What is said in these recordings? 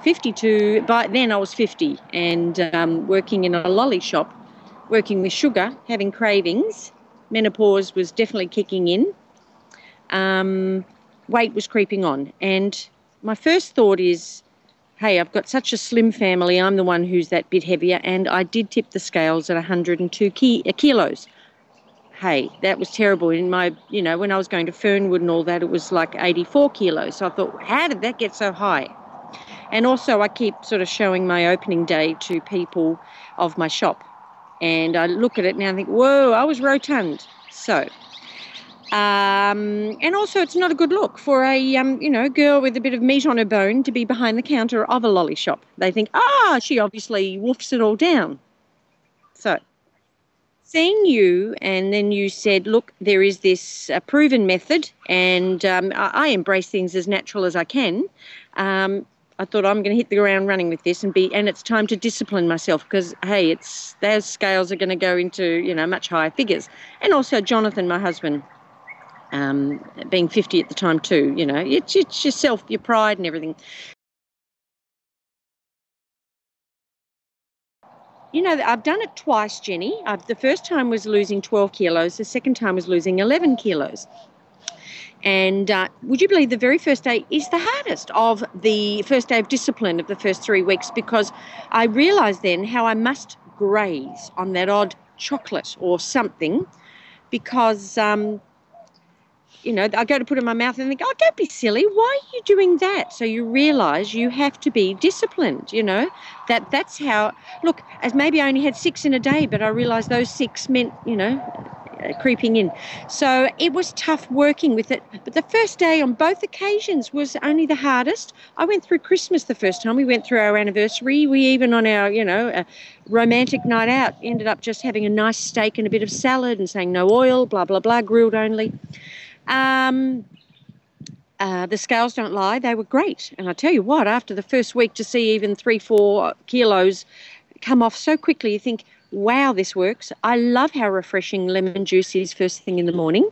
52. By then I was 50 and working in a lolly shop, working with sugar, having cravings. Menopause was definitely kicking in. Weight was creeping on. And my first thought is, hey, I've got such a slim family. I'm the one who's that bit heavier. And I did tip the scales at 102 kilos. Hey, that was terrible. In my, when I was going to Fernwood and all that, it was like 84 kilos. So I thought, how did that get so high? And also I keep sort of showing my opening day to people of my shop. And I look at it now and think, whoa, I was rotund. So, and also it's not a good look for a, girl with a bit of meat on her bone to be behind the counter of a lolly shop. They think, she obviously woofs it all down. So, seeing you, and then you said, look, there is this proven method, and I embrace things as natural as I can. I thought I'm going to hit the ground running with this and it's time to discipline myself because, hey, those scales are going to go into, much higher figures. And also Jonathan, my husband, being 50 at the time too, it's yourself, your pride and everything. I've done it twice, Jenny. The first time was losing 12 kilos. The second time was losing 11 kilos. And would you believe the very first day is the hardest of the first day of discipline of the first 3 weeks, because I realised then how I must graze on that odd chocolate or something because, I go to put it in my mouth and think, oh, don't be silly. Why are you doing that? So you realise you have to be disciplined, that's how, look, as maybe I only had 6 in a day, but I realised those 6 meant, creeping in. So it was tough working with it. But the first day on both occasions was only the hardest. I went through Christmas the first time. We went through our anniversary. We even on our, a romantic night out ended up just having a nice steak and a bit of salad and saying no oil, blah, blah, blah, grilled only. The scales don't lie. They were great. And I tell you what, after the first week to see even 3-4 kilos come off so quickly, you think, wow, this works. I love how refreshing lemon juice is first thing in the morning.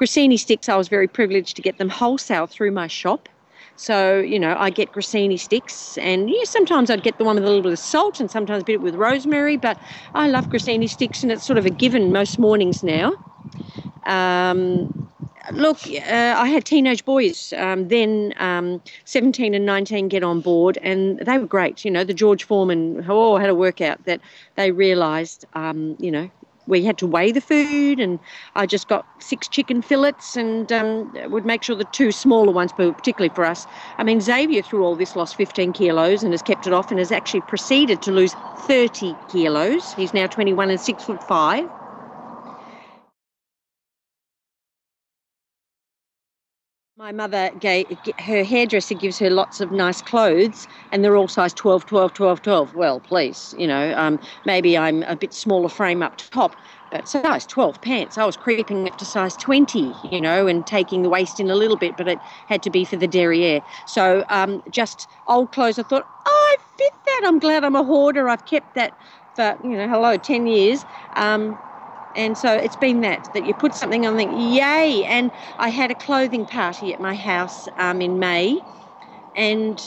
Grissini sticks, I was very privileged to get them wholesale through my shop. So, I get grissini sticks and sometimes I'd get the one with a little bit of salt and sometimes a bit with rosemary, but I love grissini sticks and it's sort of a given most mornings now. Look, I had teenage boys, then 17 and 19 get on board, and they were great. The George Foreman had a workout that they realised, we had to weigh the food, and I just got 6 chicken fillets and would make sure the 2 smaller ones, particularly for us. I mean, Xavier through all this lost 15 kilos and has kept it off and has actually proceeded to lose 30 kilos. He's now 21 and 6'5". My mother, her hairdresser gives her lots of nice clothes and they're all size 12, 12, 12, 12. Well, please, maybe I'm a bit smaller frame up top, but size 12 pants. I was creeping up to size 20, and taking the waist in a little bit, but it had to be for the derriere. So just old clothes, I thought, I fit that. I'm glad I'm a hoarder. I've kept that for, 10 years. And so it's been that you put something on and think, yay. And I had a clothing party at my house in May. And,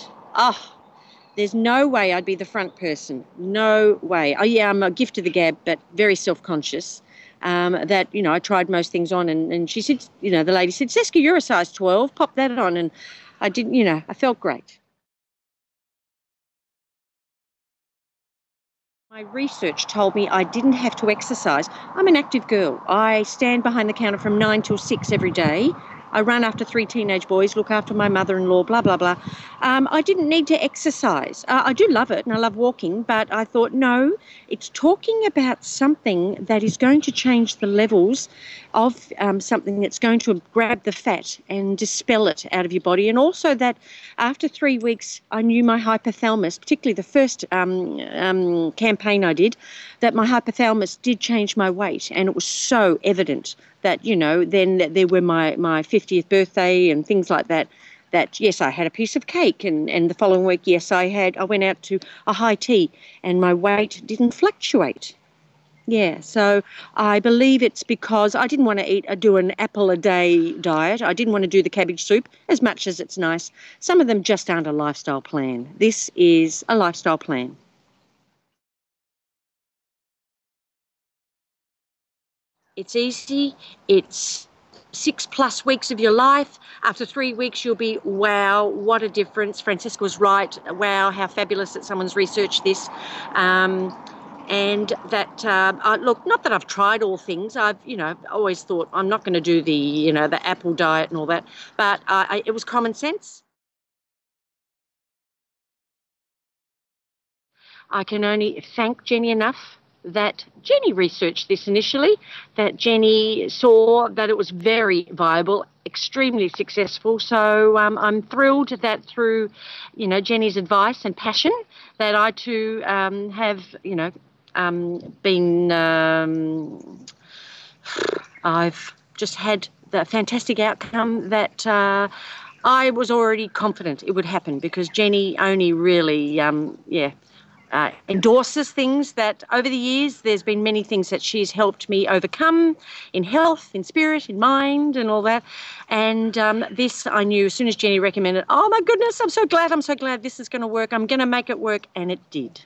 there's no way I'd be the front person. No way. Oh, yeah, I'm a gift of the gab, but very self-conscious. That, I tried most things on. And she said, the lady said, Francesca, you're a size 12. Pop that on. And I didn't, I felt great. My research told me I didn't have to exercise. I'm an active girl. I stand behind the counter from 9 till 6 every day. I run after 3 teenage boys, look after my mother-in-law, blah, blah, blah. I didn't need to exercise. I do love it and I love walking, but I thought, no, it's talking about something that is going to change the levels of something that's going to grab the fat and dispel it out of your body. And also that after 3 weeks, I knew my hypothalamus, particularly the first campaign I did, that my hypothalamus did change my weight. And it was so evident that, then there were my 50th birthday and things like that, yes, I had a piece of cake. And the following week, yes, I went out to a high tea and my weight didn't fluctuate. Yeah, so I believe it's because I didn't want to do an apple a day diet. I didn't want to do the cabbage soup as much as it's nice. Some of them just aren't a lifestyle plan. This is a lifestyle plan. It's easy. It's 6+ weeks of your life. After 3 weeks, you'll be, wow, what a difference. Francesca was right. Wow, how fabulous that someone's researched this. And that, look, not that I've tried all things. I've, always thought I'm not going to do the apple diet and all that. But it was common sense. I can only thank Jenny enough that Jenny researched this initially, that Jenny saw that it was very viable, extremely successful. So I'm thrilled that through, Jenny's advice and passion, that I too have, been, I've just had the fantastic outcome that I was already confident it would happen, because Jenny only really, endorses things that over the years there's been many things that she's helped me overcome in health, in spirit, in mind and all that. And this I knew as soon as Jenny recommended, oh my goodness, I'm so glad this is going to work. I'm going to make it work. And it did,